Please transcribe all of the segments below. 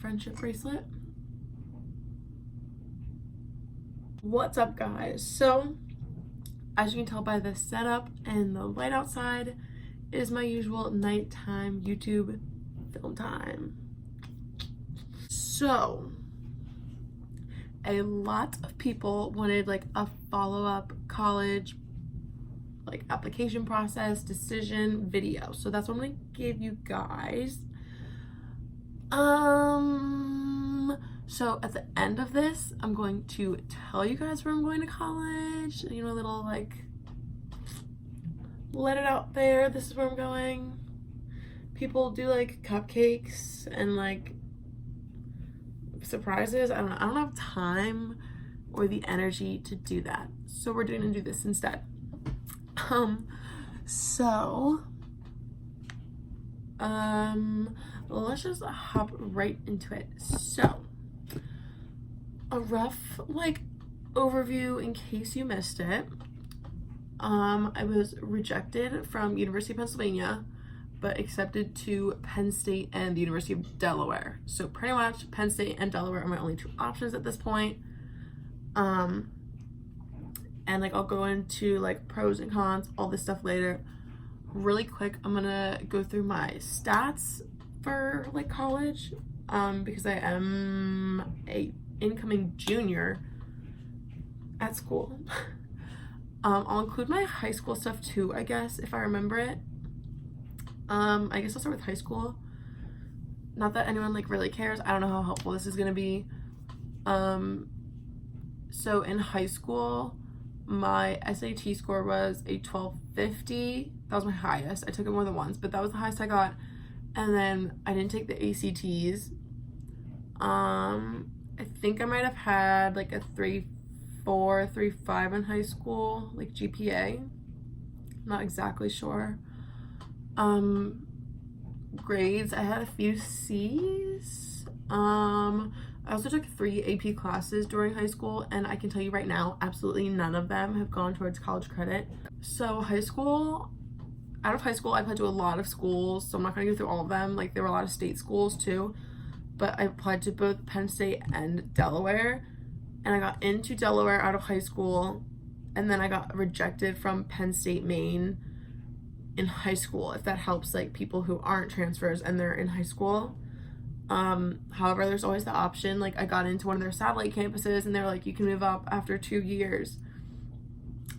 friendship bracelet. What's up, guys? So as you can tell by the setup and the light outside, it is my usual nighttime YouTube film time. So a lot of people wanted like a follow-up college like application process decision video, so that's what I'm gonna give you guys. So at the end of this, I'm going to tell you guys where I'm going to college, you know, a little like let it out there, this is where I'm going. People do like cupcakes and like surprises. I don't have time or the energy to do that, so we're gonna do this instead. Let's just hop right into it. So a rough like overview in case you missed it. I was rejected from University of Pennsylvania but accepted to Penn State and the University of Delaware. So pretty much Penn State and Delaware are my only two options at this point. And like I'll go into like pros and cons, all this stuff later. Really quick, I'm gonna go through my stats for like college, because I am a incoming junior at school. I'll include my high school stuff too, I guess, if I remember it. I guess I'll start with high school. Not that anyone like really cares. I don't know how helpful this is gonna be. So in high school, my SAT score was a 1250. That was my highest. I took it more than once, but that was the highest I got. And then I didn't take the ACTs. I think I might have had like a 3.4, 3.5 in high school, like GPA. Not exactly sure. Grades, I had a few C's. I also took 3 AP classes during high school, and I can tell you right now, absolutely none of them have gone towards college credit. So out of high school, I applied to a lot of schools, so I'm not gonna go through all of them. Like there were a lot of state schools too, but I applied to both Penn State and Delaware, and I got into Delaware out of high school, and then I got rejected from Penn State, Maine in high school, if that helps like people who aren't transfers and they're in high school. However, there's always the option, like I got into one of their satellite campuses and they were like, you can move up after 2 years.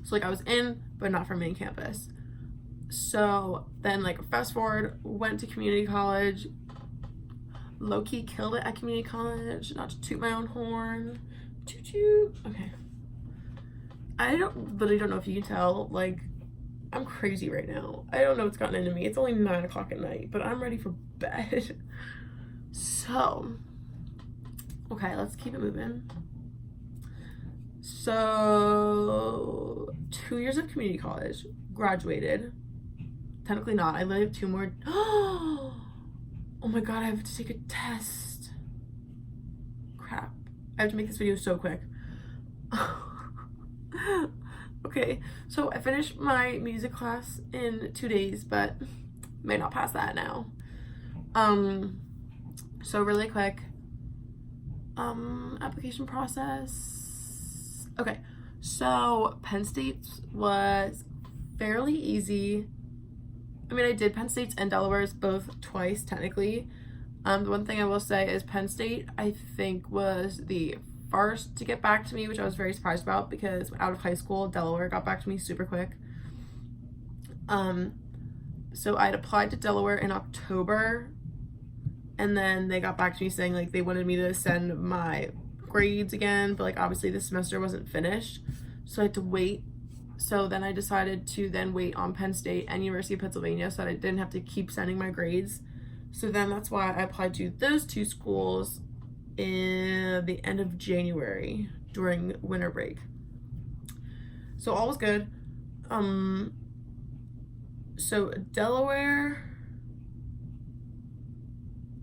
So like I was in, but not from main campus. So then like fast forward, went to community college, low-key killed it at community college, not to toot my own horn. Toot toot. Okay. I literally don't know if you can tell, like I'm crazy right now. I don't know what's gotten into me. It's only 9 o'clock at night, but I'm ready for bed. So, okay, let's keep it moving. So, 2 years of community college, graduated. Technically not, I literally have 2 more. Oh my god, I have to take a test. Crap, I have to make this video so quick. Okay, so I finished my music class in 2 days, but may not pass that now. So really quick, application process. Okay, so Penn State was fairly easy. I mean, I did Penn State's and Delaware's both twice, technically. The one thing I will say is Penn State, I think, was the first to get back to me, which I was very surprised about because out of high school, Delaware got back to me super quick. So I had applied to Delaware in October, and then they got back to me saying like they wanted me to send my grades again, but like obviously the semester wasn't finished, so I had to wait. So then I decided to then wait on Penn State and University of Pennsylvania so that I didn't have to keep sending my grades. So then that's why I applied to those 2 schools in the end of January during winter break. So all was good. So Delaware,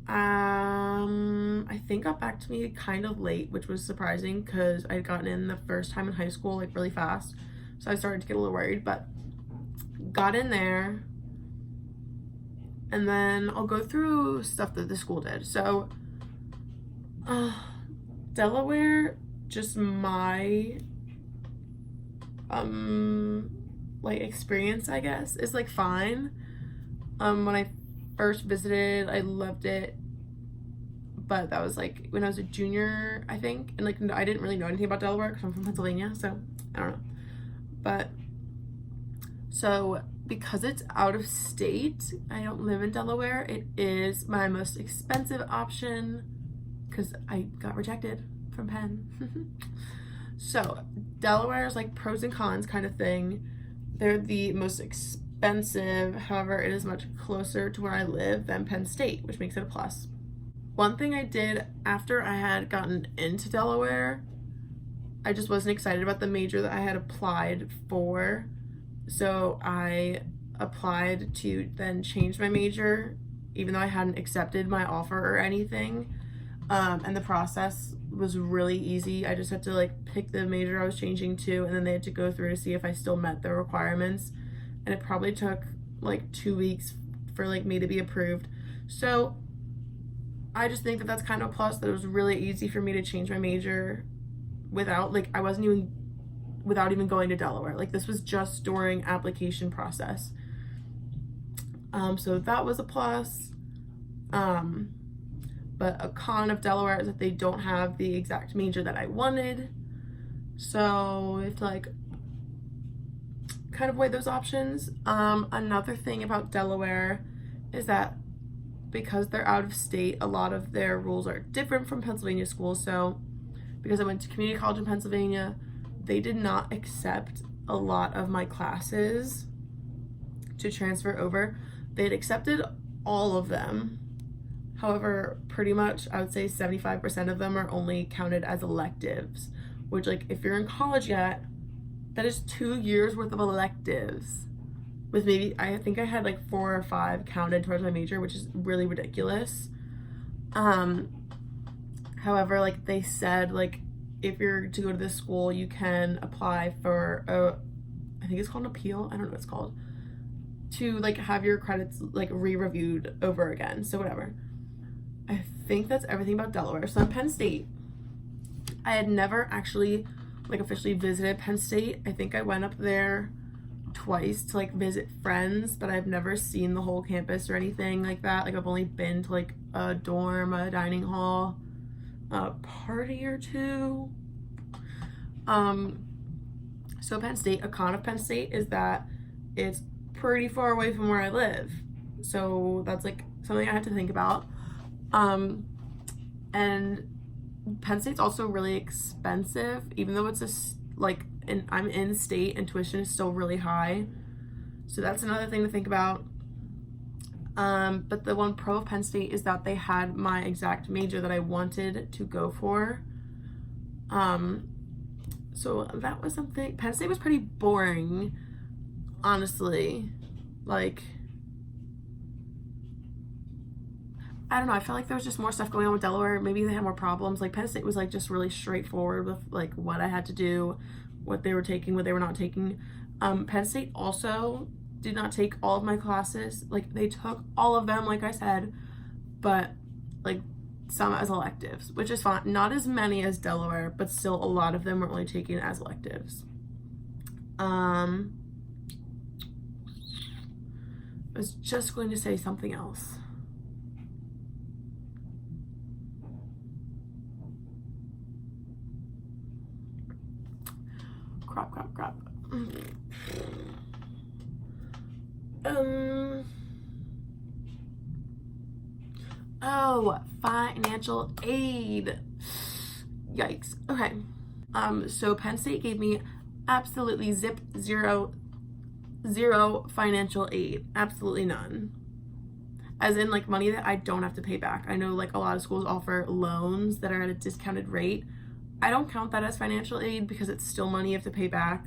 I think got back to me kind of late, which was surprising because I had gotten in the first time in high school like really fast, so I started to get a little worried, but got in there. And then I'll go through stuff that the school did. So Uh, Delaware, just my like experience, I guess, is like fine. When I first visited, I loved it, but that was like when I was a junior, I think, and like I didn't really know anything about Delaware because I'm from Pennsylvania, so I don't know. But so because it's out of state, I don't live in Delaware. It is my most expensive option because I got rejected from Penn. So Delaware is like pros and cons kind of thing. They're the most expensive, however, it is much closer to where I live than Penn State, which makes it a plus. One thing I did after I had gotten into Delaware, I just wasn't excited about the major that I had applied for. So I applied to then change my major, even though I hadn't accepted my offer or anything. And the process was really easy. I just had to like pick the major I was changing to, and then they had to go through to see if I still met the requirements. And it probably took like 2 weeks for like me to be approved. So I just think that that's kind of a plus, that it was really easy for me to change my major without even going to Delaware. Like this was just during application process. So that was a plus. But a con of Delaware is that they don't have the exact major that I wanted. So it's like kind of weigh those options. Another thing about Delaware is that because they're out of state, a lot of their rules are different from Pennsylvania schools. So because I went to community college in Pennsylvania, they did not accept a lot of my classes to transfer over. They had accepted all of them. However, pretty much I would say 75% of them are only counted as electives, which like if you're in college yet, that is 2 years worth of electives. With maybe, I think I had like 4 or 5 counted towards my major, which is really ridiculous. However, like they said, like if you're to go to this school, you can apply for I think it's called an appeal. I don't know what it's called, to like have your credits like re-reviewed over again. So whatever. I think that's everything about Delaware. So in Penn State, I had never actually like officially visited Penn State. I think I went up there twice to like visit friends, but I've never seen the whole campus or anything like that. Like I've only been to like a dorm, a dining hall, a party or two. So Penn State, a con of Penn State is that it's pretty far away from where I live. So that's like something I had to think about. And Penn State's also really expensive, even though it's I'm in state and tuition is still really high. So that's another thing to think about. But the one pro of Penn State is that they had my exact major that I wanted to go for. So that was something. Penn State was pretty boring, honestly. Like, I don't know, I felt like there was just more stuff going on with Delaware. Maybe they had more problems. Like Penn State was like just really straightforward with like what I had to do, what they were taking, what they were not taking. Penn State also did not take all of my classes. Like they took all of them, like I said, but like some as electives, which is fine. Not as many as Delaware, but still a lot of them were only taken as electives. I was just going to say something else. Crap. Oh, financial aid. Yikes. Okay. So Penn State gave me absolutely zero financial aid. Absolutely none. As in like money that I don't have to pay back. I know like a lot of schools offer loans that are at a discounted rate. I don't count that as financial aid because it's still money you have to pay back.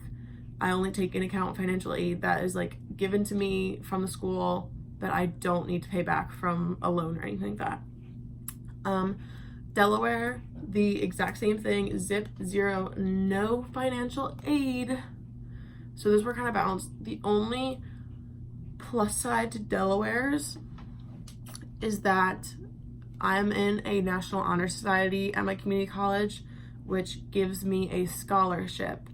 I only take into account financial aid that is like given to me from the school that I don't need to pay back from a loan or anything like that. Delaware, the exact same thing, zero, no financial aid. So those were kind of balanced. The only plus side to Delaware's is that I'm in a National Honor Society at my community college, which gives me a scholarship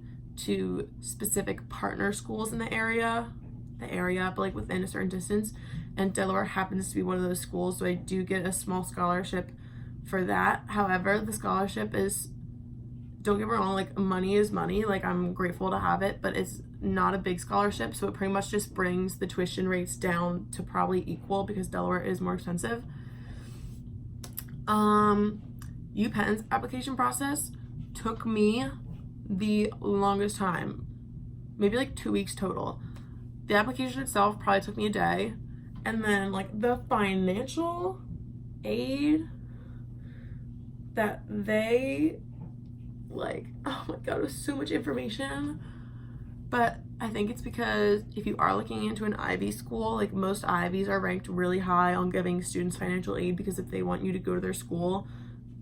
to specific partner schools in the area, but like within a certain distance. And Delaware happens to be one of those schools, so I do get a small scholarship for that. However, the scholarship is, don't get me wrong, like money is money, like I'm grateful to have it, but it's not a big scholarship, so it pretty much just brings the tuition rates down to probably equal because Delaware is more expensive. UPenn's application process took me the longest time, maybe like 2 weeks total. The application itself probably took me a day, and then like the financial aid that they like, oh my god, it was so much information. But I think it's because if you are looking into an Ivy school, like most Ivies are ranked really high on giving students financial aid, because if they want you to go to their school,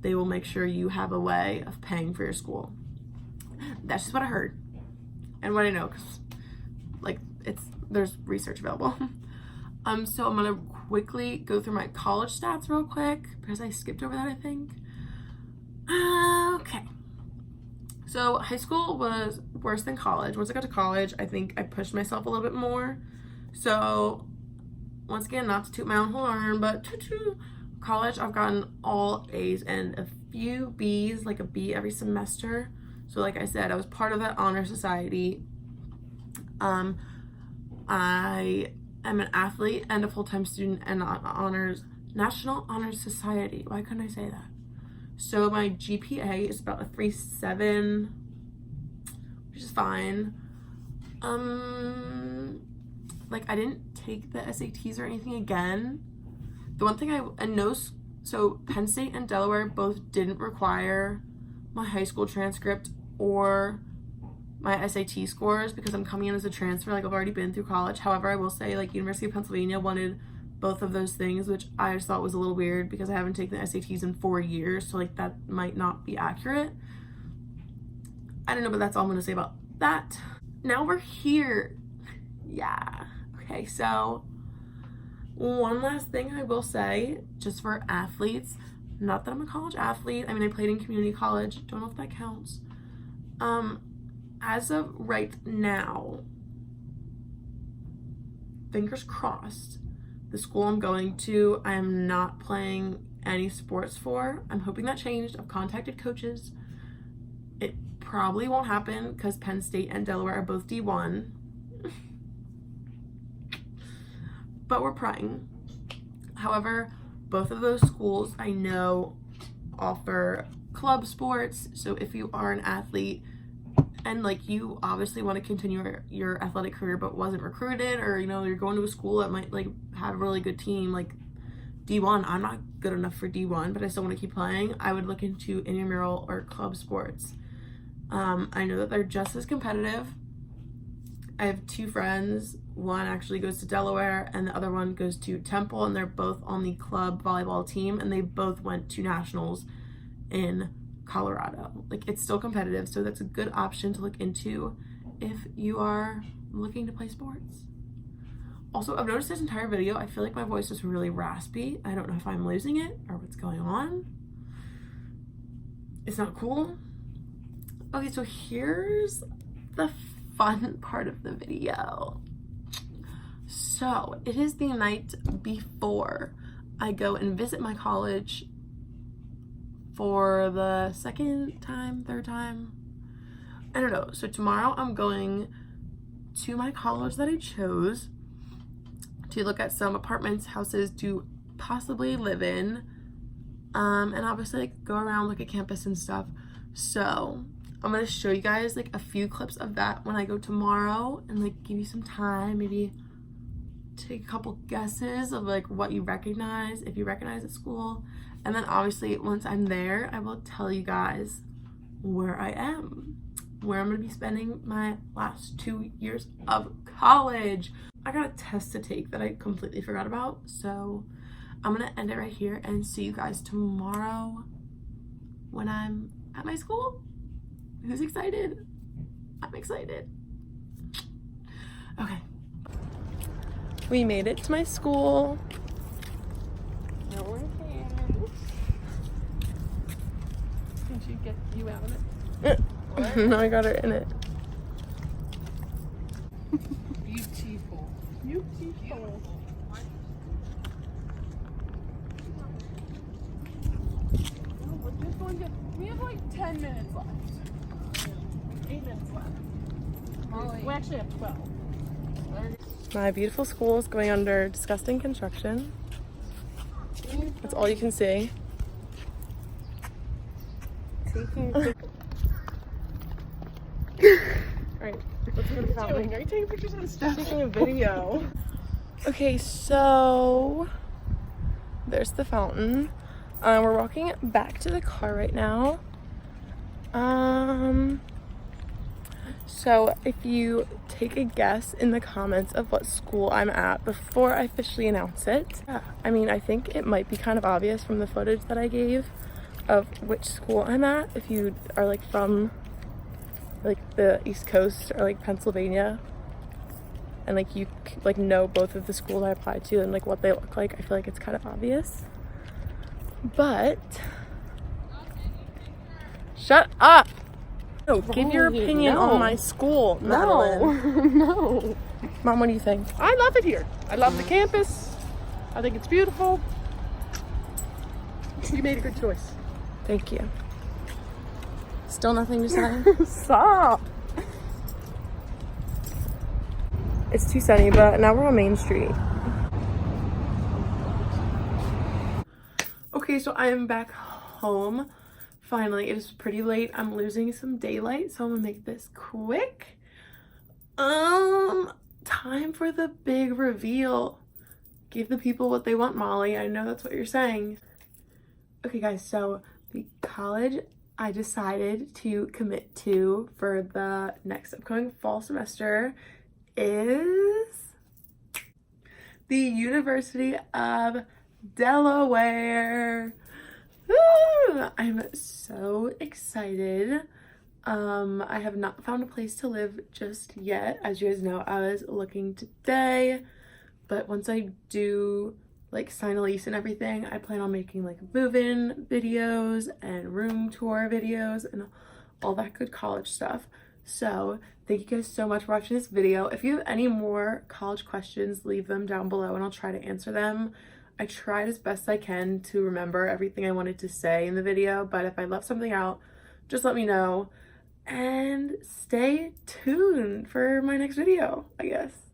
they will make sure you have a way of paying for your school. That's just what I heard and what I know, because like there's research available. So I'm gonna quickly go through my college stats real quick because I skipped over that, I think. Okay. So high school was worse than college. Once I got to college, I think I pushed myself a little bit more. So once again, not to toot my own horn, but college, I've gotten all A's and a few B's, like a B every semester. So like I said, I was part of that honor society. I am an athlete and a full-time student and National Honor Society. Why couldn't I say that? So my GPA is about a 3.7, which is fine. Like I didn't take the SATs or anything again. The one thing I know, so Penn State and Delaware both didn't require my high school transcript or my SAT scores because I'm coming in as a transfer, like I've already been through college. However, I will say like University of Pennsylvania wanted both of those things, which I just thought was a little weird because I haven't taken the SATs in 4 years, so like that might not be accurate. I don't know, but that's all I'm gonna say about that. Now we're here. Yeah. Okay, so one last thing I will say, just for athletes, not that I'm a college athlete, I mean I played in community college, don't know if that counts. As of right now, fingers crossed, the school I'm going to, I am not playing any sports for. I'm hoping that changed. I've contacted coaches. It probably won't happen because Penn State and Delaware are both D1. But we're praying. However, both of those schools I know offer club sports. So if you are an athlete and like you obviously want to continue your athletic career but wasn't recruited, or you know you're going to a school that might like have a really good team, like D1, I'm not good enough for D1 but I still want to keep playing, I would look into intramural or club sports. I know that they're just as competitive. I have 2 friends, one actually goes to Delaware and the other one goes to Temple, and they're both on the club volleyball team and they both went to nationals in Colorado. Like it's still competitive, so that's a good option to look into if you are looking to play sports. Also, I've noticed this entire video, I feel like my voice is really raspy. I don't know if I'm losing it or what's going on. It's not cool. Okay, so here's the fun part of the video. So it is the night before I go and visit my college for the third time, I don't know. So tomorrow I'm going to my college that I chose to look at some apartments, houses to possibly live in, and obviously like go around, look at campus and stuff. So I'm gonna show you guys like a few clips of that when I go tomorrow and like give you some time, maybe take a couple guesses of like what you recognize, if you recognize at school. And then obviously once I'm there, I will tell you guys where I am, where I'm gonna be spending my last 2 years of college. I got a test to take that I completely forgot about, so I'm gonna end it right here and see you guys tomorrow when I'm at my school. Who's excited? I'm excited. Okay. We made it to my school. Now we're here. No, I got her in it. Beautiful. Beautiful. We're just going to, we have like 10 minutes left. 8 minutes left. We actually have 12. My beautiful school is going under disgusting construction. That's all you can see. Alright, let's go to the fountain. Are you taking pictures and stuff? Taking a video. Okay, so there's the fountain. We're walking back to the car right now. So if you take a guess in the comments of what school I'm at before I officially announce it. I mean, I think it might be kind of obvious from the footage that I gave of which school I'm at if you are like from like the East Coast or like Pennsylvania and like you like know both of the schools I applied to and like what they look like. I feel like it's kind of obvious. But shut up! No, give your opinion on my school, Madeline. No. Mom, what do you think? I love it here. I love the campus. I think it's beautiful. You made a good choice. Thank you. Still nothing to say? Stop. It's too sunny, but now we're on Main Street. Okay, so I am back home. Finally, it is pretty late. I'm losing some daylight, so I'm gonna make this quick. Time for the big reveal. Give the people what they want, Molly. I know that's what you're saying. Okay, guys, so the college I decided to commit to for the next upcoming fall semester is the University of Delaware. Woo! I'm so excited. I have not found a place to live just yet. As you guys know, I was looking today, but once I do like sign a lease and everything, I plan on making like move-in videos and room tour videos and all that good college stuff. So thank you guys so much for watching this video. If you have any more college questions, leave them down below and I'll try to answer them. I tried as best I can to remember everything I wanted to say in the video, but if I left something out, just let me know. And stay tuned for my next video, I guess.